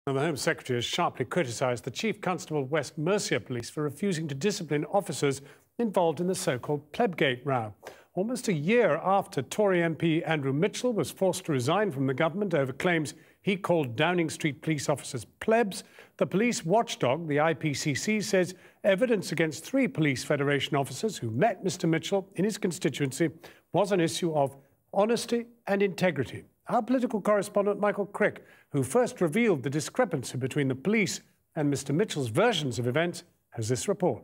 And the Home Secretary has sharply criticised the Chief Constable of West Mercia Police for refusing to discipline officers involved in the so-called Plebgate row. Almost a year after Tory MP Andrew Mitchell was forced to resign from the government over claims he called Downing Street police officers plebs, the police watchdog, the IPCC, says evidence against 3 Police Federation officers who met Mr Mitchell in his constituency was an issue of honesty and integrity. Our political correspondent Michael Crick, who first revealed the discrepancy between the police and Mr Mitchell's versions of events, has this report.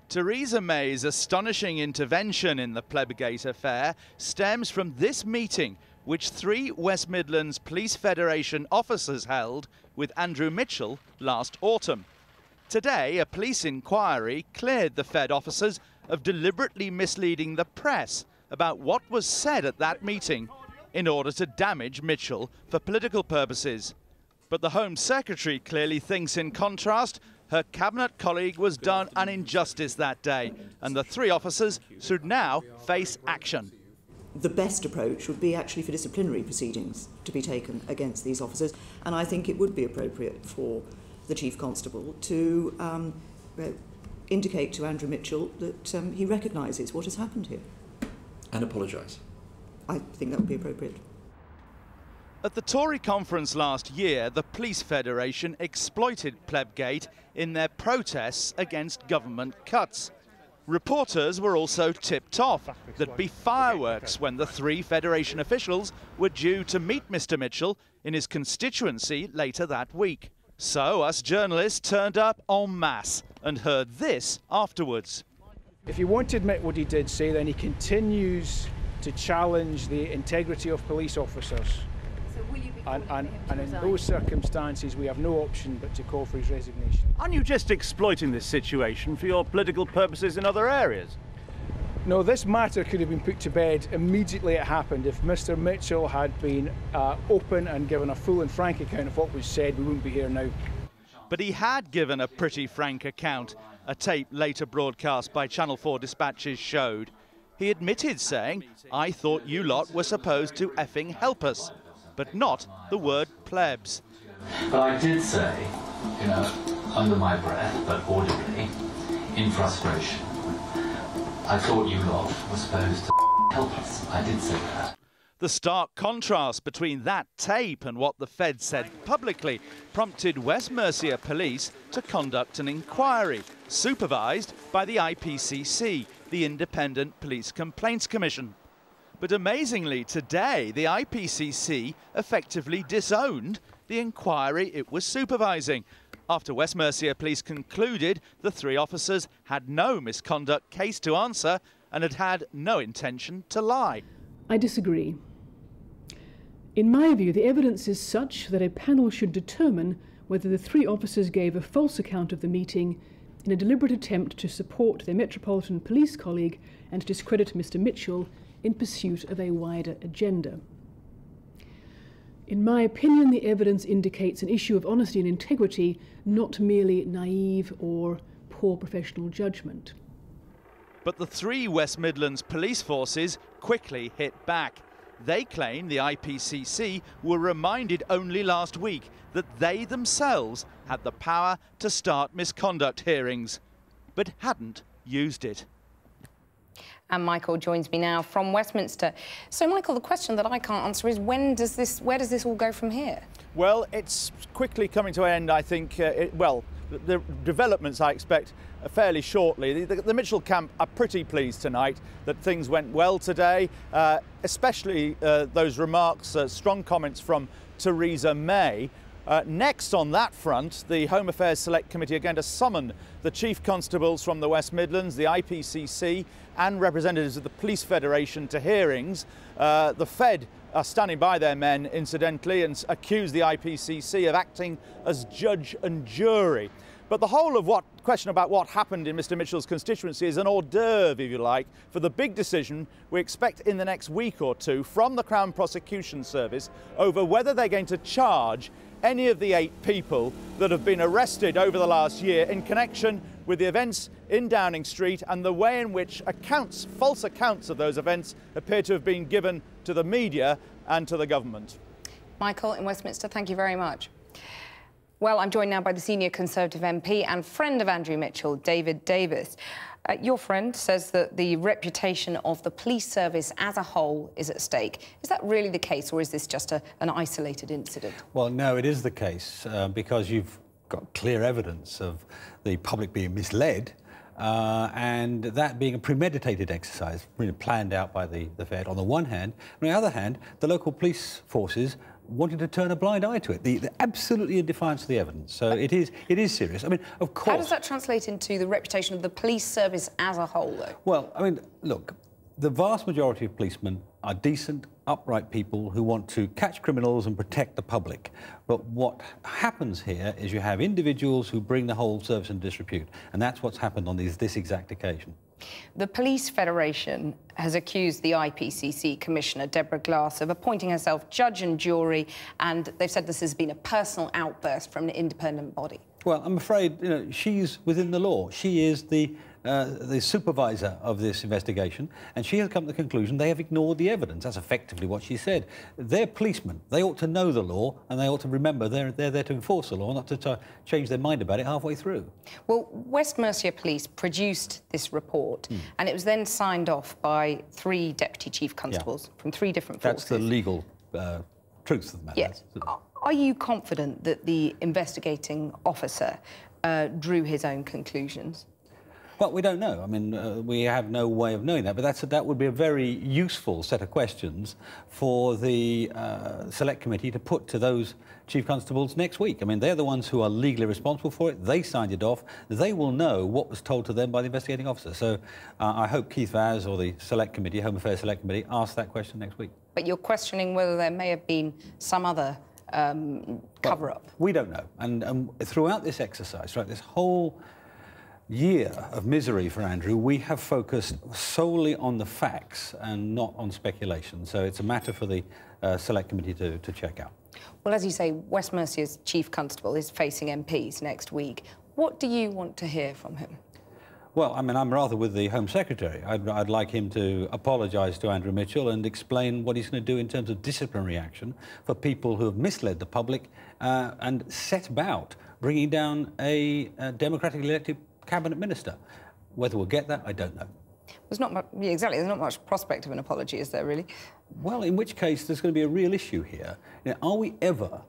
Theresa May's astonishing intervention in the Plebgate affair stems from this meeting which 3 West Midlands Police Federation officers held with Andrew Mitchell last autumn. Today, a police inquiry cleared the Fed officers of deliberately misleading the press about what was said at that meeting in order to damage Mitchell for political purposes. But the Home Secretary clearly thinks, in contrast, her cabinet colleague was done an injustice that day, and the 3 officers should now face action. The best approach would be actually for disciplinary proceedings to be taken against these officers, and I think it would be appropriate for the Chief Constable to indicate to Andrew Mitchell that he recognises what has happened here. And apologise. I think that would be appropriate. At the Tory conference last year, the Police Federation exploited Plebgate in their protests against government cuts. Reporters were also tipped off there'd be fireworks when the 3 Federation officials were due to meet Mr Mitchell in his constituency later that week. So us journalists turned up en masse and heard this afterwards. If you want to admit what he did say, then he continues to challenge the integrity of police officers. So will you be and in those circumstances, we have no option but to call for his resignation. Aren't you just exploiting this situation for your political purposes in other areas? No, this matter could have been put to bed immediately it happened. If Mr Mitchell had been open and given a full and frank account of what was said, we wouldn't be here now. But he had given a pretty frank account. A tape later broadcast by Channel 4 dispatches showed. He admitted saying, "I thought you lot were supposed to effing help us," but not the word plebs. But I did say, under my breath, but audibly, in frustration, I thought you lot were supposed to help us. I did say that. The stark contrast between that tape and what the Fed said publicly prompted West Mercia Police to conduct an inquiry, supervised by the IPCC, the Independent Police Complaints Commission. But amazingly, today, the IPCC effectively disowned the inquiry it was supervising, after West Mercia Police concluded the 3 officers had no misconduct case to answer and had had no intention to lie. I disagree. In my view, the evidence is such that a panel should determine whether the 3 officers gave a false account of the meeting in a deliberate attempt to support their Metropolitan Police colleague and discredit Mr Mitchell in pursuit of a wider agenda. In my opinion, the evidence indicates an issue of honesty and integrity, not merely naive or poor professional judgment. But the 3 West Midlands police forces quickly hit back. They claim the IPCC were reminded only last week that they themselves had the power to start misconduct hearings, but hadn't used it. And Michael joins me now from Westminster. So, Michael, the question that I can't answer is where does this all go from here? Well, it's quickly coming to an end, I think. The developments I expect fairly shortly. The Mitchell camp are pretty pleased tonight that things went well today, especially those remarks, strong comments from Theresa May. Next on that front, the Home Affairs Select Committee are going to summon the Chief Constables from the West Midlands, the IPCC and representatives of the Police Federation to hearings. The Fed are standing by their men, incidentally, and accuse the IPCC of acting as judge and jury. But the whole of question about what happened in Mr Mitchell's constituency is an hors d'oeuvre, if you like, for the big decision we expect in the next week or 2 from the Crown Prosecution Service over whether they're going to charge any of the 8 people that have been arrested over the last year in connection with the events in Downing Street and the way in which false accounts of those events appear to have been given to the media and to the government. Michael in Westminster, thank you very much. Well, I'm joined now by the senior Conservative MP and friend of Andrew Mitchell, David Davis. Your friend says that the reputation of the police service as a whole is at stake. Is that really the case, or is this just an isolated incident? Well, no, it is the case, because you've got clear evidence of the public being misled, and that being a premeditated exercise, really planned out by the Fed on the one hand. On the other hand, the local police forces wanted to turn a blind eye to it. They're absolutely in defiance of the evidence. So it is serious. I mean, of course. How does that translate into the reputation of the police service as a whole, though? Well, I mean, look, the vast majority of policemen are decent, upright people who want to catch criminals and protect the public. But what happens here is you have individuals who bring the whole service into disrepute, and that's what's happened on this exact occasion. The Police Federation has accused the IPCC Commissioner, Deborah Glass, of appointing herself judge and jury, and they've said this has been a personal outburst from an independent body. Well, I'm afraid, you know, she's within the law. She is the supervisor of this investigation, and she has come to the conclusion they have ignored the evidence. That's effectively what she said. They're policemen. They ought to know the law, and they ought to remember they're there to enforce the law, not to change their mind about it halfway through. Well, West Mercia Police produced this report, and it was then signed off by 3 deputy chief constables from 3 different forces. That's the legal truth of the matter. Yes. Are you confident that the investigating officer drew his own conclusions? Well, we don't know. I mean, we have no way of knowing that, but that would be a very useful set of questions for the Select Committee to put to those Chief Constables next week. I mean, they're the ones who are legally responsible for it. They signed it off. They will know what was told to them by the investigating officer. So I hope Keith Vaz or the Select Committee, Home Affairs Select Committee, ask that question next week. But you're questioning whether there may have been some other cover-up? Well, we don't know. And throughout this exercise, throughout this whole year of misery for Andrew, we have focused solely on the facts and not on speculation. So it's a matter for the Select Committee to check out. Well, as you say, West Mercia's Chief Constable is facing MPs next week. What do you want to hear from him? Well, I mean, I'm rather with the Home Secretary. I'd like him to apologise to Andrew Mitchell and explain what he's going to do in terms of disciplinary action for people who have misled the public and set about bringing down a democratically elected cabinet minister. Whether we'll get that, I don't know. There's not much, exactly, there's not much prospect of an apology, is there, really? Well, in which case there's going to be a real issue here. You know, are we ever,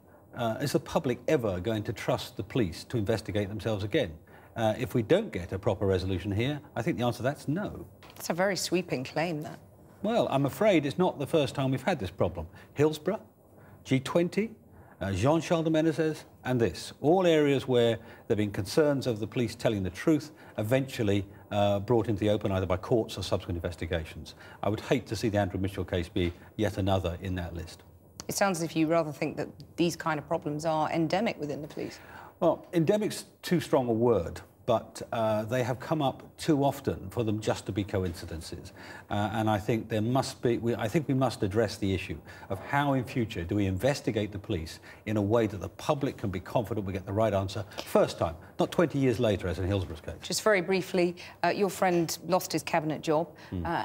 is the public ever going to trust the police to investigate themselves again? If we don't get a proper resolution here, I think the answer to that's no. That's a very sweeping claim, that. Well, I'm afraid it's not the first time we've had this problem. Hillsborough, G20, Jean-Charles de Menezes, and this. All areas where there have been concerns of the police telling the truth, eventually brought into the open either by courts or subsequent investigations. I would hate to see the Andrew Mitchell case be yet another in that list. It sounds as if you rather think that these kind of problems are endemic within the police. Well, endemic's too strong a word, but they have come up too often for them just to be coincidences. And I think there must be, I think we must address the issue of how in future do we investigate the police in a way that the public can be confident we get the right answer first time, not 20 years later as in Hillsborough's case. Just very briefly, your friend lost his cabinet job.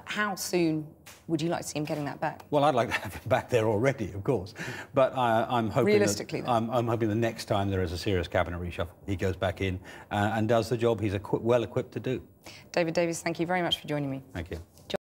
How soon would you like to see him getting that back? Well, I'd like to have him back there already, of course. But I'm hoping realistically, I'm hoping the next time there is a serious cabinet reshuffle, he goes back in and does the job he's well equipped to do. David Davis, thank you very much for joining me. Thank you.